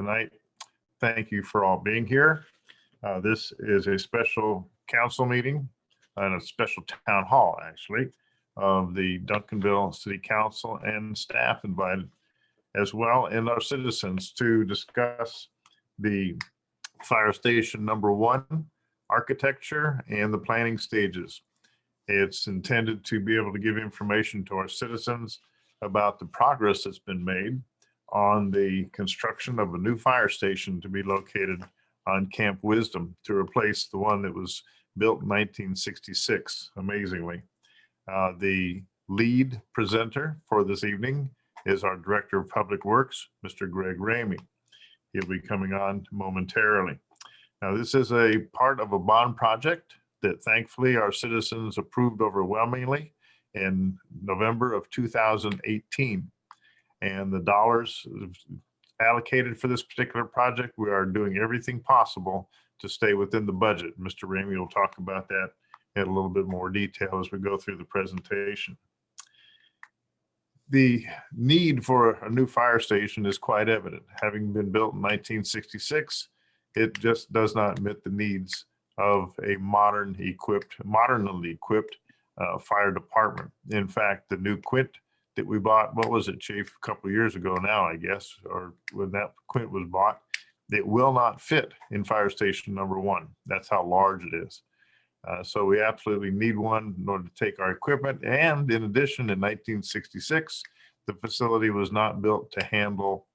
tonight. Thank you for all being here. This is a special council meeting and a special town hall, actually, of the Duncanville City Council and staff invited as well, and our citizens to discuss the fire station #1 architecture and the planning stages. It's intended to be able to give information to our citizens about the progress that's been made on the construction of a new fire station to be located on Camp Wisdom to replace the one that was built in 1966, amazingly. The lead presenter for this evening is our Director of Public Works, Mr. Greg Ramey. He'll be coming on momentarily. Now, this is a part of a bond project that thankfully our citizens approved overwhelmingly in November of 2018. And the dollars allocated for this particular project, we are doing everything possible to stay within the budget. Mr. Ramey will talk about that in a little bit more detail as we go through the presentation. The need for a new fire station is quite evident. Having been built in 1966, it just does not meet the needs of a modernly equipped fire department. In fact, the new Quint that we bought, what was it, Chief, a couple of years ago now, I guess, or when that Quint was bought, it will not fit in fire station #1. That's how large it is. So we absolutely need one in order to take our equipment. And in addition, in 1966, the facility was not built to handle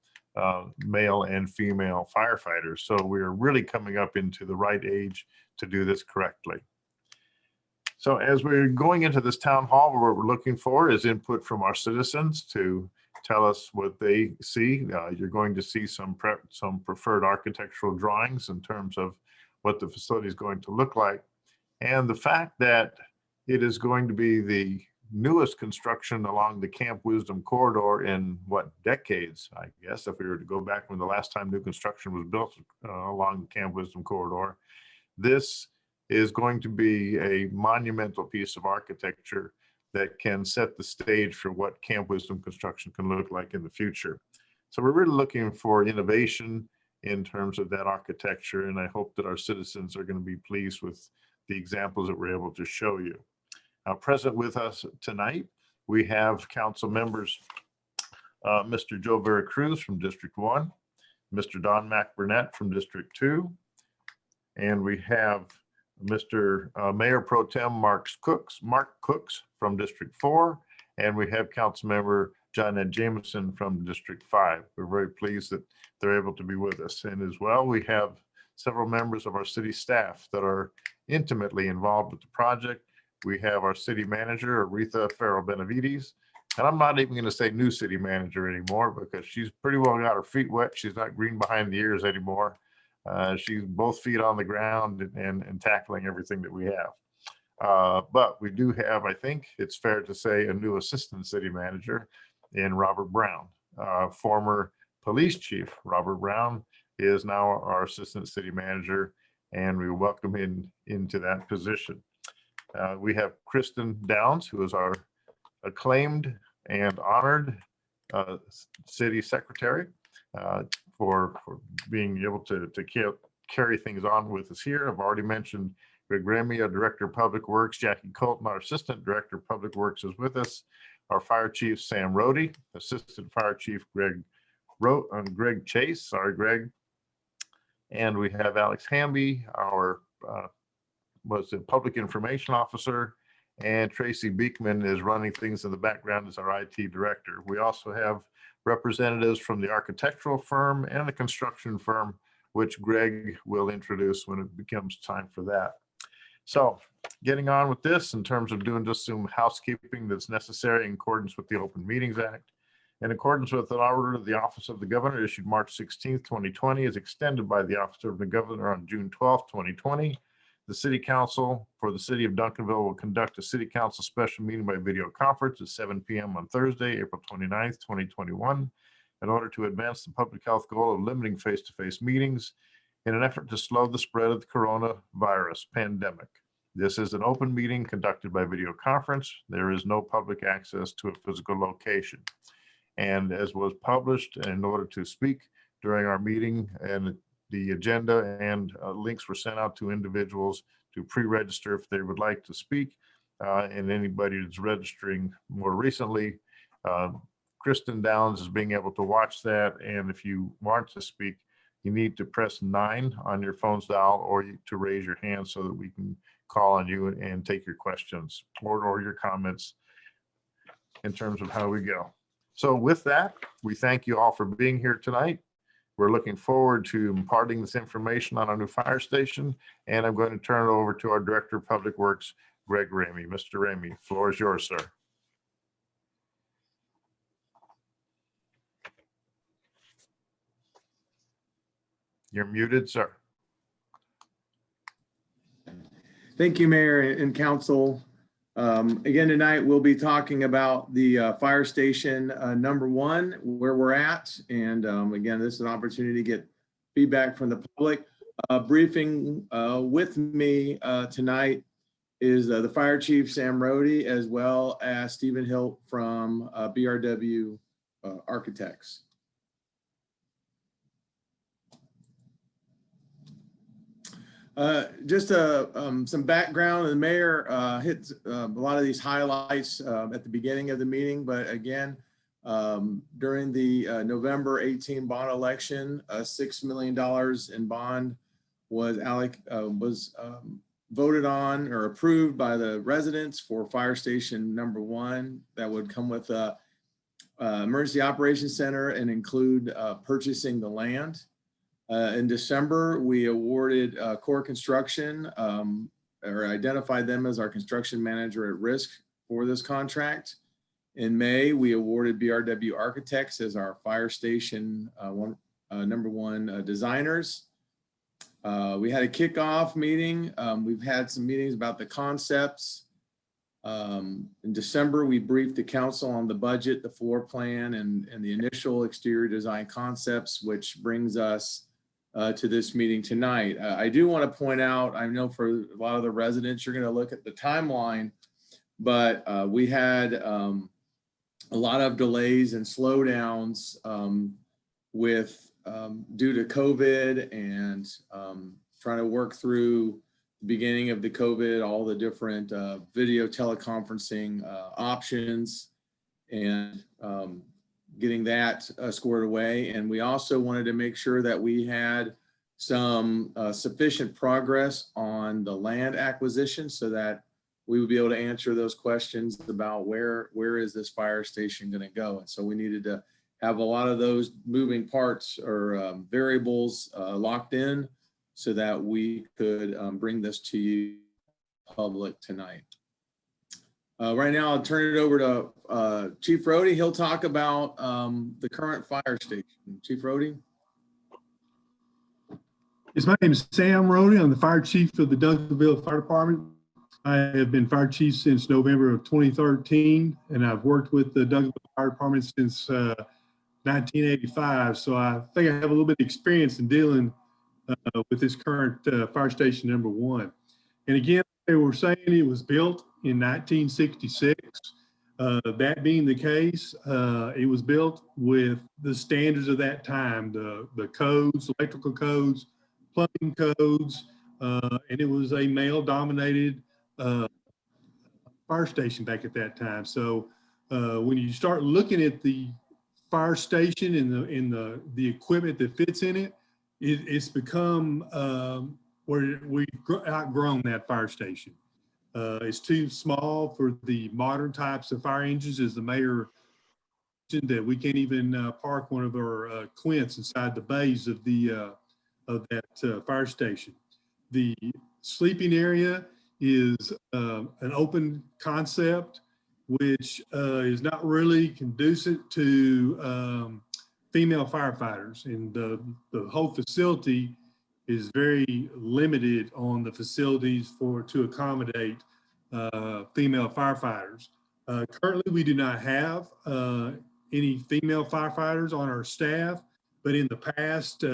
male and female firefighters. So we are really coming up into the right age to do this correctly. So as we're going into this town hall, what we're looking for is input from our citizens to tell us what they see. You're going to see some preferred architectural drawings in terms of what the facility is going to look like. And the fact that it is going to be the newest construction along the Camp Wisdom corridor in what decades, I guess, if we were to go back when the last time new construction was built along the Camp Wisdom corridor, this is going to be a monumental piece of architecture that can set the stage for what Camp Wisdom construction can look like in the future. So we're really looking for innovation in terms of that architecture, and I hope that our citizens are going to be pleased with the examples that we're able to show you. Present with us tonight, we have council members, Mr. Joe Veracruz from District 1, Mr. Don McBurnett from District 2, and we have Mr. Mayor Pro Tem Mark Cooks from District 4, and we have council member John Ed Jameson from District 5. We're very pleased that they're able to be with us. And as well, we have several members of our city staff that are intimately involved with the project. We have our city manager, Aretha Farrell-Benavides, and I'm not even going to say new city manager anymore because she's pretty well got her feet wet. She's not green behind the ears anymore. She's both feet on the ground and tackling everything that we have. But we do have, I think it's fair to say, a new assistant city manager in Robert Brown. Former police chief Robert Brown is now our assistant city manager, and we welcome him into that position. We have Kristen Downs, who is our acclaimed and honored city secretary for being able to carry things on with us here. I've already mentioned Greg Ramey, our Director of Public Works. Jackie Colton, our Assistant Director of Public Works, is with us. Our Fire Chief, Sam Rohde, Assistant Fire Chief, Greg Chase. Sorry, Greg. And we have Alex Hamby, our Public Information Officer, and Tracy Beekman is running things in the background as our IT Director. We also have representatives from the architectural firm and the construction firm, which Greg will introduce when it becomes time for that. So getting on with this in terms of doing just some housekeeping that's necessary in accordance with the Open Meetings Act. In accordance with an order of the Office of the Governor issued March 16th, 2020, is extended by the Office of the Governor on June 12th, 2020. The City Council for the City of Duncanville will conduct a City Council special meeting by video conference at 7 p.m. on Thursday, April 29th, 2021, in order to advance the public health goal of limiting face-to-face meetings in an effort to slow the spread of the coronavirus pandemic. This is an open meeting conducted by video conference. There is no public access to a physical location. And as was published, in order to speak during our meeting, and the agenda and links were sent out to individuals to pre-register if they would like to speak. And anybody that's registering more recently, Kristen Downs is being able to watch that. And if you want to speak, you need to press 9 on your phone's dial or to raise your hand so that we can call on you and take your questions or your comments in terms of how we go. So with that, we thank you all for being here tonight. We're looking forward to imparting this information on our new fire station, and I'm going to turn it over to our Director of Public Works, Greg Ramey. Mr. Ramey, floor is yours, sir. You're muted, sir. Thank you, Mayor and Council. Again, tonight we'll be talking about the fire station number 1, where we're at. And again, this is an opportunity to get feedback from the public. Briefing with me tonight is the Fire Chief, Sam Rohde, as well as Stephen Hilt from BRW Architects. Just some background. The mayor hit a lot of these highlights at the beginning of the meeting, but again, during the November 18 bond election, $6 million in bond was voted on or approved by the residents for fire station number 1. That would come with a emergency operations center and include purchasing the land. In December, we awarded Core Construction, or identified them as our construction manager at risk for this contract. In May, we awarded BRW Architects as our fire station number 1 designers. We had a kickoff meeting. We've had some meetings about the concepts. In December, we briefed the council on the budget, the floor plan, and the initial exterior design concepts, which brings us to this meeting tonight. I do want to point out, I know for a lot of the residents, you're going to look at the timeline, but we had a lot of delays and slowdowns with due to COVID and trying to work through the beginning of the COVID, all the different video teleconferencing options, and getting that squared away. And we also wanted to make sure that we had some sufficient progress on the land acquisition so that we would be able to answer those questions about where is this fire station going to go. And so we needed to have a lot of those moving parts or variables locked in so that we could bring this to you public tonight. Right now, I'll turn it over to Chief Rohde. He'll talk about the current fire station. Chief Rohde. Yes, my name is Sam Rohde. I'm the fire chief of the Duncanville Fire Department. I have been fire chief since November of 2013, and I've worked with the Duncanville Fire Department since 1985. So I think I have a little bit of experience in dealing with this current fire station number 1. And again, they were saying it was built in 1966. That being the case, it was built with the standards of that time, the codes, electrical codes, plumbing codes, and it was a male-dominated fire station back at that time. So when you start looking at the fire station and the equipment that fits in it, it's become where we've outgrown that fire station. It's too small for the modern types of fire engines, as the mayor mentioned, that we can't even park one of our Quints inside the bays of that fire station. The sleeping area is an open concept, which is not really conducive to female firefighters, and the whole facility is very limited on the facilities to accommodate female firefighters. Currently, we do not have any female firefighters on our staff, but in the past,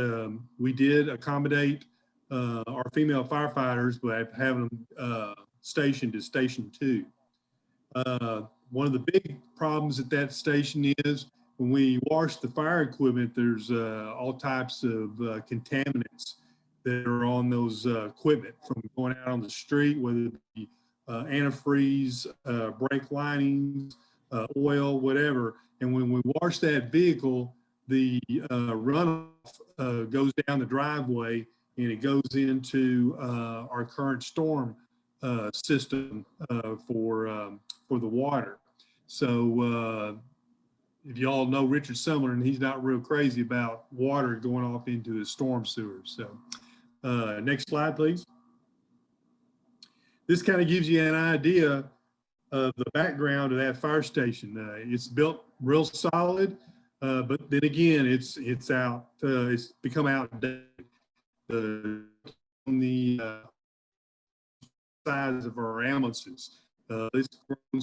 we did accommodate our female firefighters by having them stationed at Station 2. One of the big problems at that station is when we wash the fire equipment, there's all types of contaminants that are on those equipment from going out on the street, whether it be antifreeze, brake linings, oil, whatever. And when we wash that vehicle, the runoff goes down the driveway and it goes into our current storm system for the water. So if y'all know Richard Summer, and he's not real crazy about water going off into his storm sewers. So next slide, please. This kind of gives you an idea of the background of that fire station. It's built real solid, but then again, it's become outdated. On the size of our ambulances, it's grown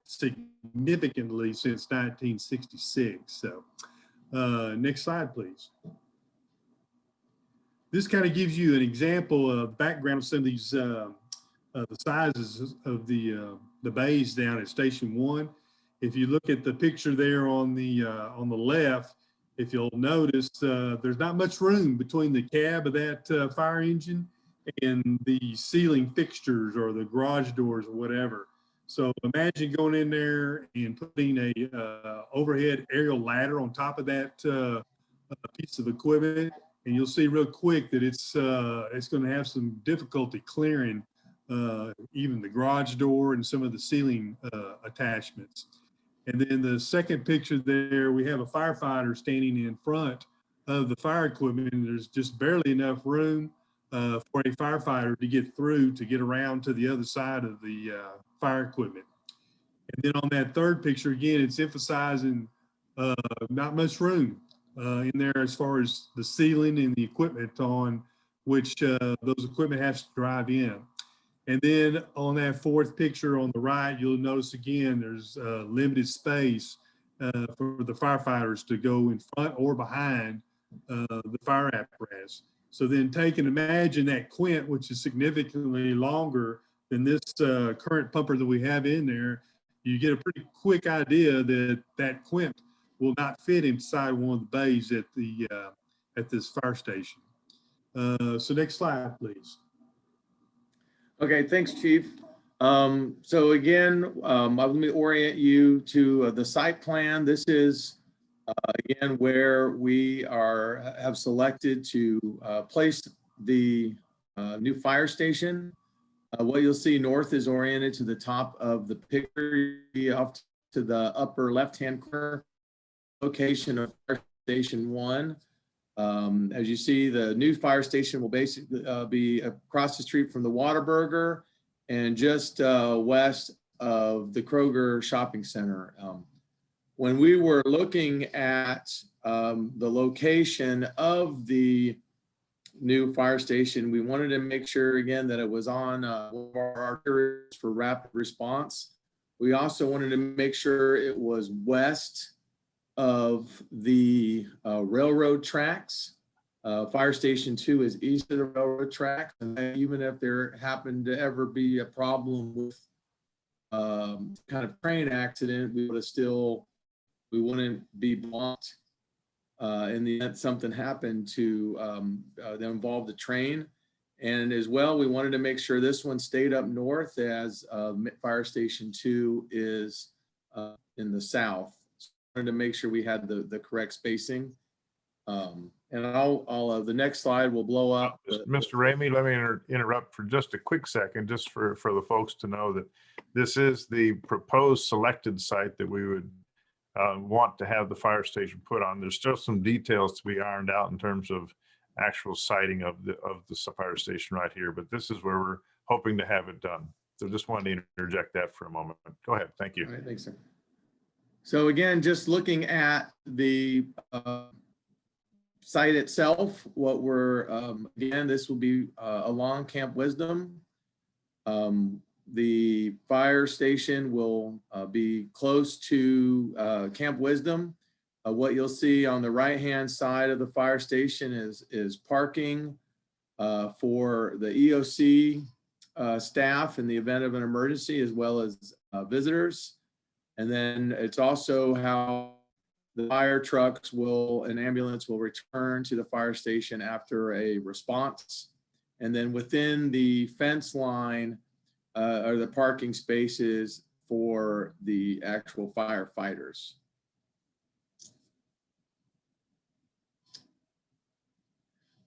significantly since 1966. So next slide, please. This kind of gives you an example of background of some of these the sizes of the bays down at Station 1. If you look at the picture there on the left, if you'll notice, there's not much room between the cab of that fire engine and the ceiling fixtures or the garage doors or whatever. So imagine going in there and putting a overhead aerial ladder on top of that piece of equipment, and you'll see real quick that it's going to have some difficulty clearing even the garage door and some of the ceiling attachments. And then the second picture there, we have a firefighter standing in front of the fire equipment, and there's just barely enough room for a firefighter to get through to get around to the other side of the fire equipment. And then on that third picture, again, it's emphasizing not much room in there as far as the ceiling and the equipment on which those equipment has to drive in. And then on that fourth picture on the right, you'll notice again, there's limited space for the firefighters to go in front or behind the fire apparatus. So then take and imagine that quint, which is significantly longer than this current pumper that we have in there. You get a pretty quick idea that that quint will not fit inside one of the bays at the at this fire station. So next slide, please. Okay, thanks, Chief. So again, let me orient you to the site plan. This is again where we have selected to place the new fire station. What you'll see north is oriented to the top of the picture, off to the upper left-hand corner location of Fire Station 1. As you see, the new fire station will basically be across the street from the Whataburger and just west of the Kroger Shopping Center. When we were looking at the location of the new fire station, we wanted to make sure again that it was on one of our arteries for rapid response. We also wanted to make sure it was west of the railroad tracks. Fire Station 2 is east of the railroad tracks, and even if there happened to ever be a problem with kind of train accident, we wouldn't be blocked in the event something happened to that involved the train. And as well, we wanted to make sure this one stayed up north as Fire Station 2 is in the south. So I wanted to make sure we had the correct spacing. And I'll the next slide will blow up. Mr. Ramey, let me interrupt for just a quick second, just for the folks to know that this is the proposed selected site that we would want to have the fire station put on. There's still some details to be ironed out in terms of actual siting of the fire station right here, but this is where we're hoping to have it done. So just wanted to interject that for a moment. Go ahead. Thank you. All right, thanks, sir. So again, just looking at the site itself, what we're, again, this will be along Camp Wisdom. The fire station will be close to Camp Wisdom. What you'll see on the right-hand side of the fire station is parking for the EOC staff in the event of an emergency, as well as visitors. And then it's also how the fire trucks an ambulance will return to the fire station after a response. And then within the fence line are the parking spaces for the actual firefighters.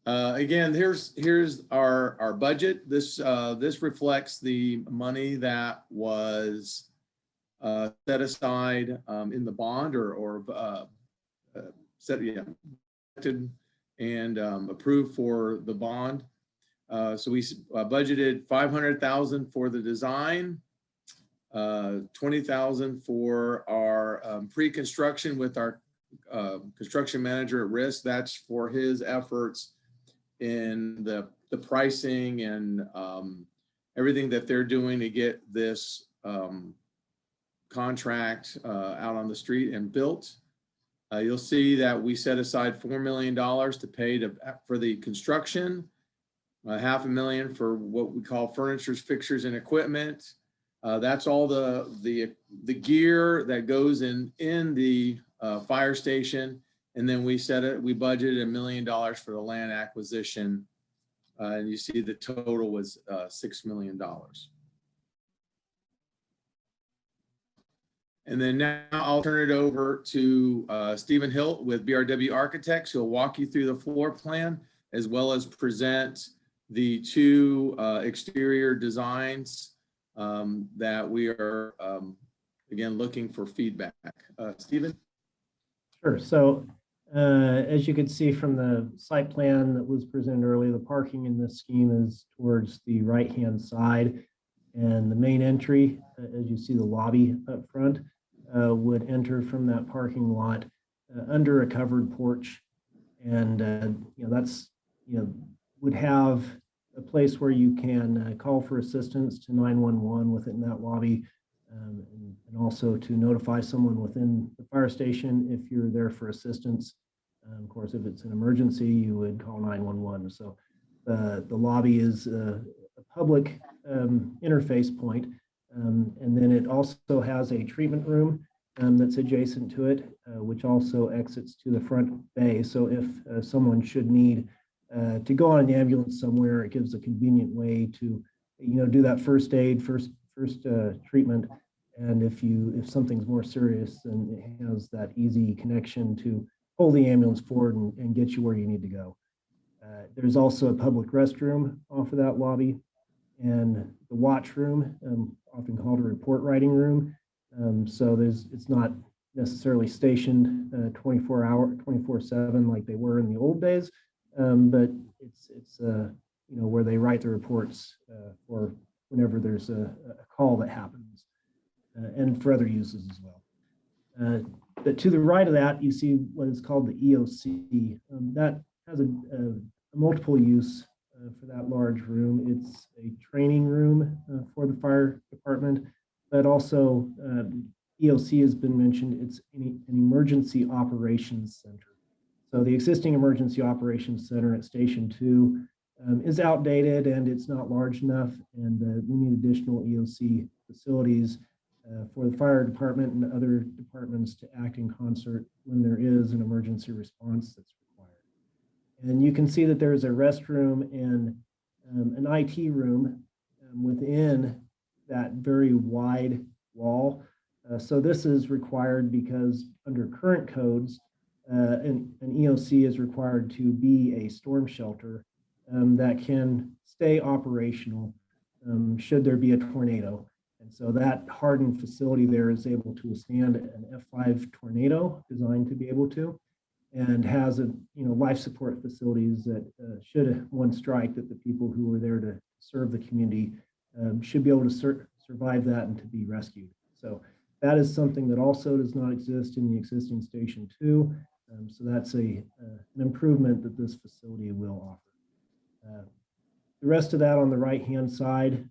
Again, here's our budget. This reflects the money that was set aside in the bond or and approved for the bond. So we budgeted $500,000 for the design, $20,000 for our pre-construction with our construction manager at risk. That's for his efforts in the pricing and everything that they're doing to get this contract out on the street and built. You'll see that we set aside $4 million to pay for the construction, $500,000 for what we call furnitures, fixtures, and equipment. That's all the gear that goes in the fire station. And then we budgeted $1 million for the land acquisition. And you see the total was $6 million. And then now I'll turn it over to Stephen Hilt with BRW Architects, who'll walk you through the floor plan, as well as present the two exterior designs that we are, again, looking for feedback. Stephen? Sure. So as you can see from the site plan that was presented earlier, the parking in this scheme is towards the right-hand side. And the main entry, as you see the lobby up front, would enter from that parking lot under a covered porch. And, that's, would have a place where you can call for assistance to 911 within that lobby, and also to notify someone within the fire station if you're there for assistance. Of course, if it's an emergency, you would call 911. So the lobby is a public interface point. And then it also has a treatment room that's adjacent to it, which also exits to the front bay. So if someone should need to go on an ambulance somewhere, it gives a convenient way to, do that first aid, first treatment. And if something's more serious, then it has that easy connection to pull the ambulance forward and get you where you need to go. There's also a public restroom off of that lobby, and the watch room, often called a report writing room. So it's not necessarily stationed 24/7 like they were in the old days, but it's where they write the reports for whenever there's a call that happens, and for other uses as well. But to the right of that, you see what is called the EOC. That has a multiple use for that large room. It's a training room for the fire department, but also EOC has been mentioned. It's an emergency operations center. So the existing emergency operations center at Station 2 is outdated and it's not large enough, and we need additional EOC facilities for the fire department and other departments to act in concert when there is an emergency response that's required. And you can see that there's a restroom and an IT room within that very wide wall. So this is required because under current codes, an EOC is required to be a storm shelter that can stay operational should there be a tornado. And so that hardened facility there is able to withstand an F5 tornado, designed to be able to, and has life support facilities that should one strike, that the people who are there to serve the community should be able to survive that and to be rescued. So that is something that also does not exist in the existing Station 2. So that's an improvement that this facility will offer. The rest of that on the right-hand side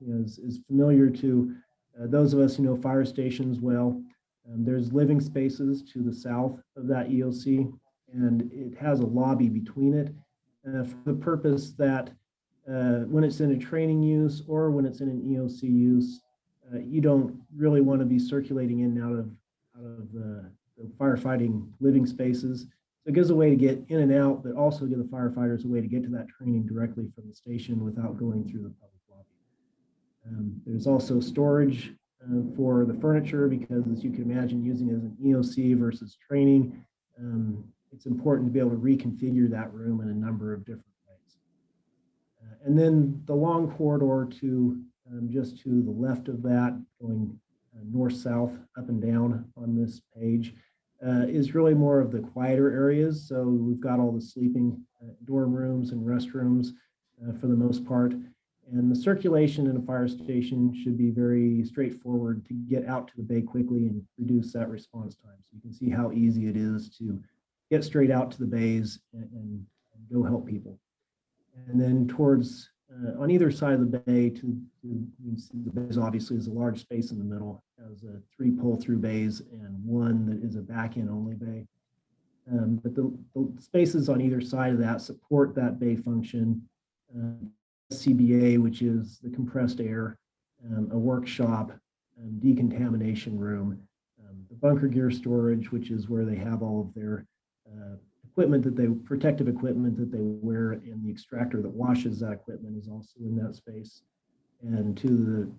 is familiar to those of us who know fire stations well. There's living spaces to the south of that EOC, and it has a lobby between it for the purpose that when it's in a training use or when it's in an EOC use, you don't really want to be circulating in and out of the firefighting living spaces. So it gives a way to get in and out, but also give the firefighters a way to get to that training directly from the station without going through the public lobby. There's also storage for the furniture because, as you can imagine, using it as an EOC versus training, it's important to be able to reconfigure that room in a number of different ways. And then the long corridor to just to the left of that, going north-south, up and down on this page, is really more of the quieter areas. So we've got all the sleeping dorm rooms and restrooms for the most part. And the circulation in a fire station should be very straightforward to get out to the bay quickly and reduce that response time. So you can see how easy it is to get straight out to the bays and go help people. And then towards, on either side of the bay, you can see the bays obviously is a large space in the middle, has 3 pull-through bays and 1 that is a back-in only bay. But the spaces on either side of that support that bay function. CBA, which is the compressed air, a workshop, decontamination room, the bunker gear storage, which is where they have all of their equipment protective equipment that they wear, and the extractor that washes that equipment is also in that space. And to the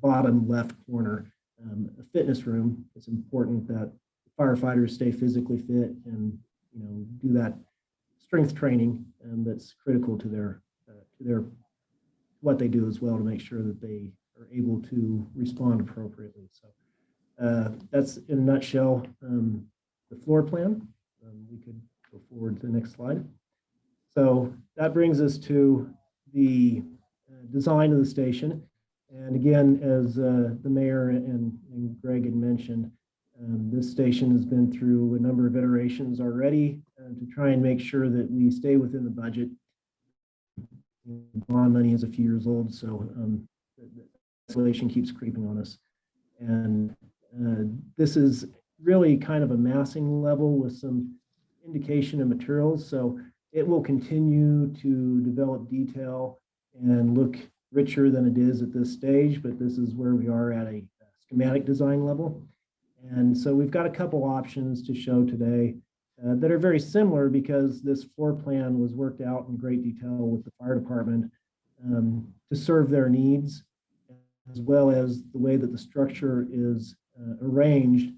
bottom left corner, a fitness room. It's important that firefighters stay physically fit and do that strength training that's critical to their what they do as well to make sure that they are able to respond appropriately. So that's in a nutshell the floor plan. We could go forward to the next slide. So that brings us to the design of the station. And again, as the mayor and Greg had mentioned, this station has been through a number of iterations already to try and make sure that we stay within the budget. Bond money is a few years old, so the escalation keeps creeping on us. And this is really kind of a massing level with some indication of materials. So it will continue to develop detail and look richer than it is at this stage, but this is where we are at a schematic design level. And so we've got a couple options to show today that are very similar because this floor plan was worked out in great detail with the fire department to serve their needs, as well as the way that the structure is arranged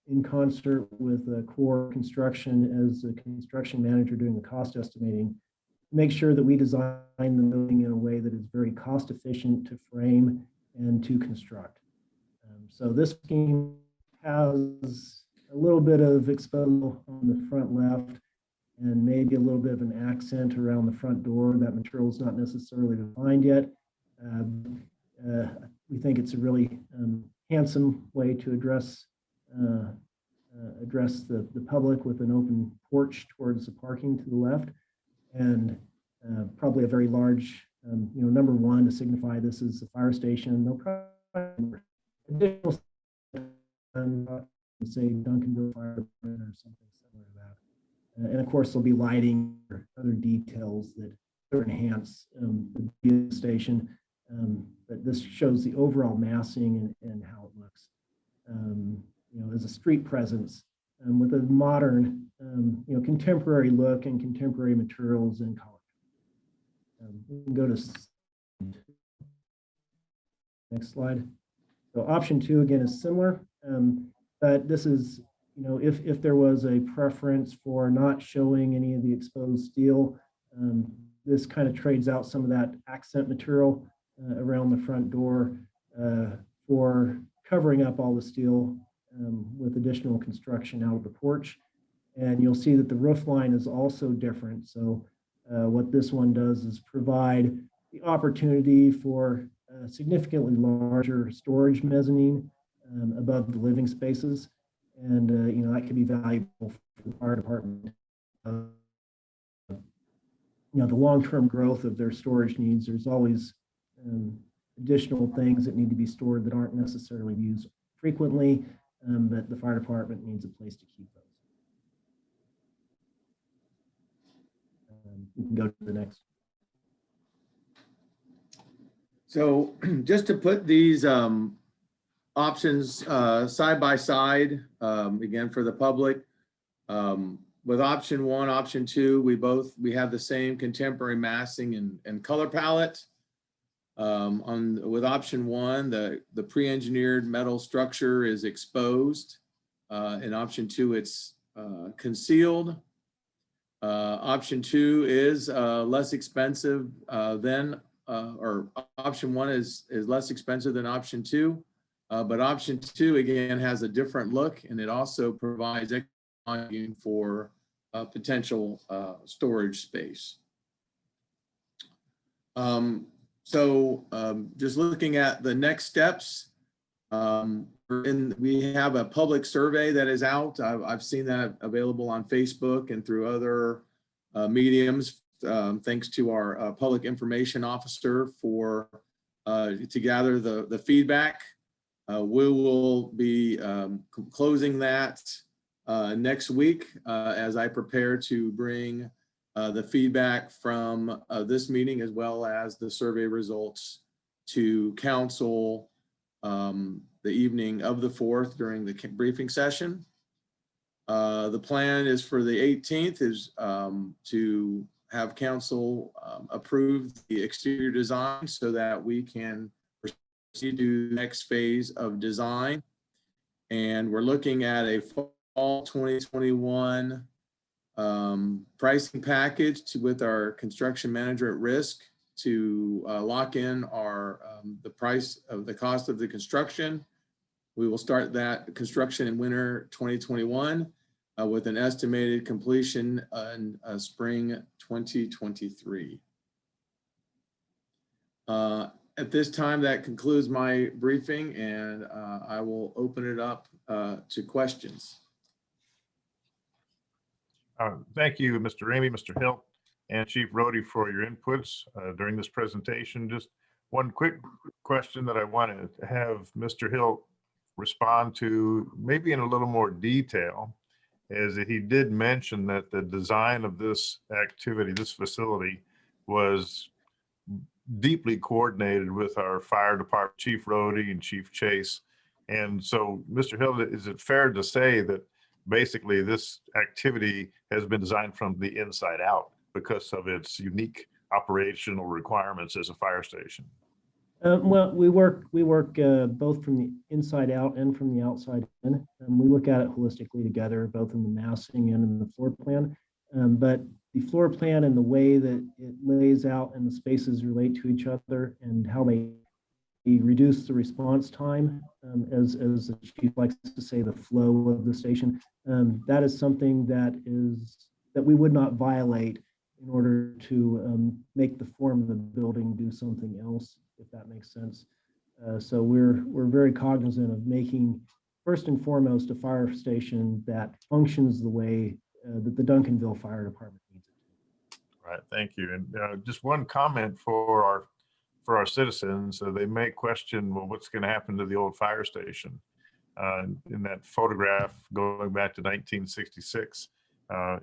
in concert with core construction as the construction manager doing the cost estimating. Make sure that we design the building in a way that is very cost efficient to frame and to construct. So this scheme has a little bit of exposure on the front left and maybe a little bit of an accent around the front door. That material is not necessarily defined yet. We think it's a really handsome way to address the public with an open porch towards the parking to the left, and probably a very large, number 1 to signify this is the fire station. They'll probably additional say Duncanville Fire Department or something similar to that. And of course, there'll be lighting or other details that enhance the station. But this shows the overall massing and how it looks. As a street presence with a modern, contemporary look and contemporary materials and color. We can go to next slide. So option 2 again is similar, but this is, if there was a preference for not showing any of the exposed steel, this kind of trades out some of that accent material around the front door for covering up all the steel with additional construction out of the porch. And you'll see that the roof line is also different. So what this one does is provide the opportunity for significantly larger storage mezzanine above the living spaces. And, that could be valuable for the fire department. The long-term growth of their storage needs, there's always additional things that need to be stored that aren't necessarily used frequently, but the fire department needs a place to keep those. We can go to the next. So just to put these options side by side, again, for the public. With option 1, option 2, we have the same contemporary massing and color palette. With option 1, the pre-engineered metal structure is exposed. In option 2, it's concealed. Option 2 is less expensive or option 1 is less expensive than option 2. But option 2 again has a different look, and it also provides volume for potential storage space. Just looking at the next steps, we have a public survey that is out. I've seen that available on Facebook and through other mediums, thanks to our public information officer to gather the feedback. We will be closing that next week as I prepare to bring the feedback from this meeting as well as the survey results to council the evening of the 4th during the briefing session. The plan is for the 18th is to have council approve the exterior design so that we can proceed to the next phase of design. And we're looking at a fall 2021 pricing package with our construction manager at risk to lock in the price of the cost of the construction. We will start that construction in winter 2021 with an estimated completion in spring 2023. At this time, that concludes my briefing, and I will open it up to questions. Thank you, Mr. Ramey, Mr. Hill, and Chief Rohde for your inputs during this presentation. Just one quick question that I wanted to have Mr. Hill respond to, maybe in a little more detail, is that he did mention that the design of this activity, this facility, was deeply coordinated with our fire department, Chief Rohde and Chief Chase. And so, Mr. Hill, is it fair to say that basically this activity has been designed from the inside out because of its unique operational requirements as a fire station? Well, we work both from the inside out and from the outside in. We look at it holistically together, both in the massing and in the floor plan. But the floor plan and the way that it lays out and the spaces relate to each other and how they reduce the response time, as the chief likes to say, the flow of the station. That is something that we would not violate in order to make the form of the building do something else, if that makes sense. So we're very cognizant of making, first and foremost, a fire station that functions the way that the Duncanville Fire Department needs it to. Right, thank you. And just one comment for our citizens. They may question, well, what's going to happen to the old fire station? In that photograph going back to 1966,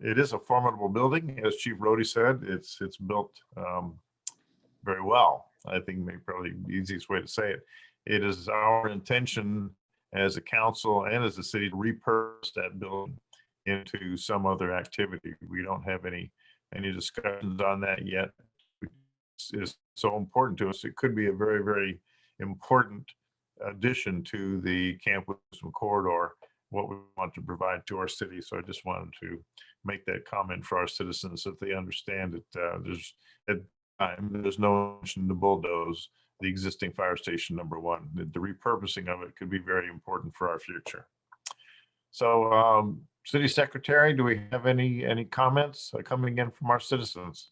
it is a formidable building, as Chief Rohde said. It's built very well. I think maybe probably the easiest way to say it. It is our intention as a council and as a city to repurpose that building into some other activity. We don't have any discussions on that yet. It's so important to us. It could be a very, very important addition to the Camp Wisdom corridor, what we want to provide to our city. So I just wanted to make that comment for our citizens so that they understand that there's no intention to bulldoze the existing fire station number 1. The repurposing of it could be very important for our future. So City Secretary, do we have any comments coming in from our citizens?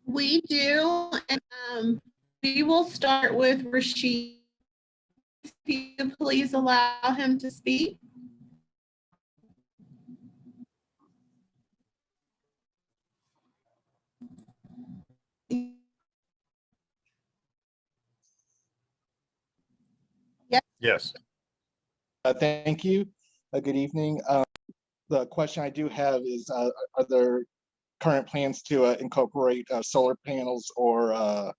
We do, and we will start with Rashid. If you could please allow him to speak. Yes. Thank you. Good evening. The question I do have is, are there current plans to incorporate solar panels or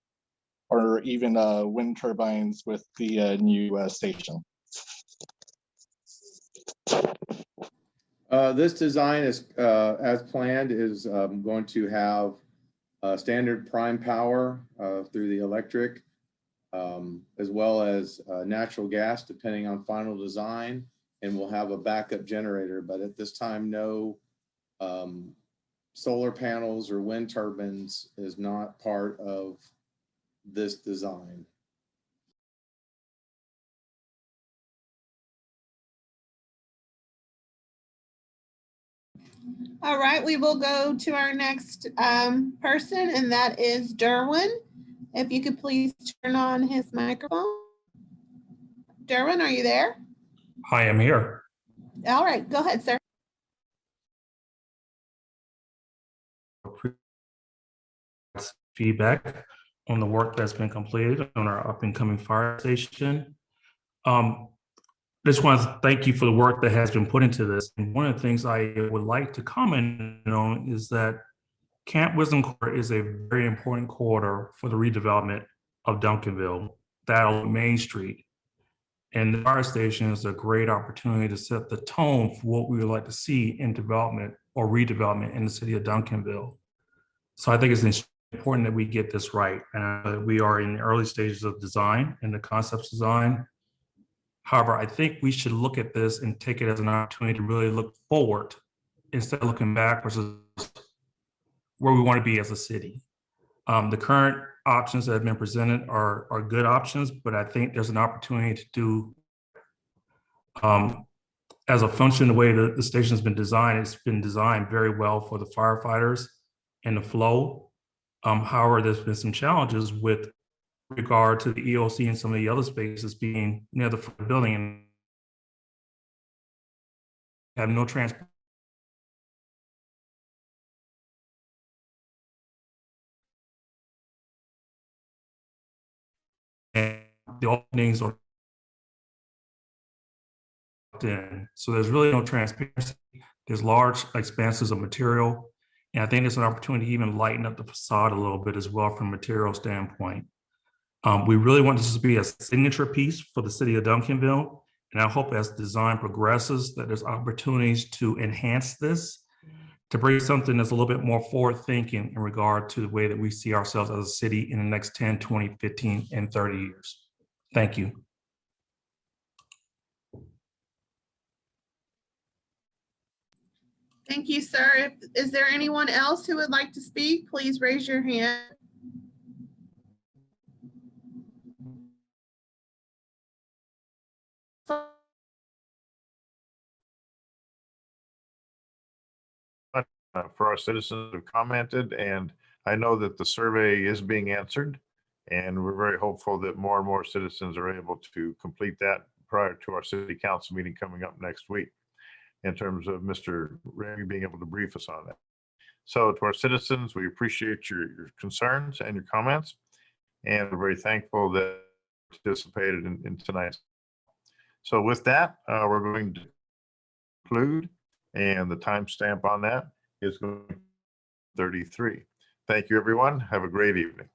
even wind turbines with the new station? This design is, as planned, is going to have standard prime power through the electric, as well as natural gas, depending on final design, and we'll have a backup generator. But at this time, no solar panels or wind turbines is not part of this design. All right, we will go to our next person, and that is Derwin. If you could please turn on his microphone. Derwin, are you there? I am here. All right, go ahead, sir. Feedback on the work that's been completed on our up and coming fire station. Just want to thank you for the work that has been put into this. And one of the things I would like to comment on is that Camp Wisdom Corridor is a very important corridor for the redevelopment of Duncanville, that on Main Street. And the fire station is a great opportunity to set the tone for what we would like to see in development or redevelopment in the city of Duncanville. So I think it's important that we get this right. We are in the early stages of design and the concepts design. However, I think we should look at this and take it as an opportunity to really look forward instead of looking backwards where we want to be as a city. The current options that have been presented are good options, but I think there's an opportunity to do, as a function of the way the station's been designed, it's been designed very well for the firefighters and the flow. However, there's been some challenges with regard to the EOC and some of the other spaces being near the front of the building and have no transport. And the openings are in. So there's really no transparency. There's large expanses of material. And I think there's an opportunity to even lighten up the facade a little bit as well from a material standpoint. We really want this to be a signature piece for the city of Duncanville. And I hope as design progresses that there's opportunities to enhance this, to bring something that's a little bit more forward thinking in regard to the way that we see ourselves as a city in the next 10, 20, 15, and 30 years. Thank you. Thank you, sir. Is there anyone else who would like to speak? Please raise your hand. For our citizens who commented, and I know that the survey is being answered, and we're very hopeful that more and more citizens are able to complete that prior to our city council meeting coming up next week, in terms of Mr. Ramey being able to brief us on that. So to our citizens, we appreciate your concerns and your comments, and we're very thankful that you participated in tonight's. So with that, we're going to conclude, and the timestamp on that is going to be 33. Thank you, everyone. Have a great evening.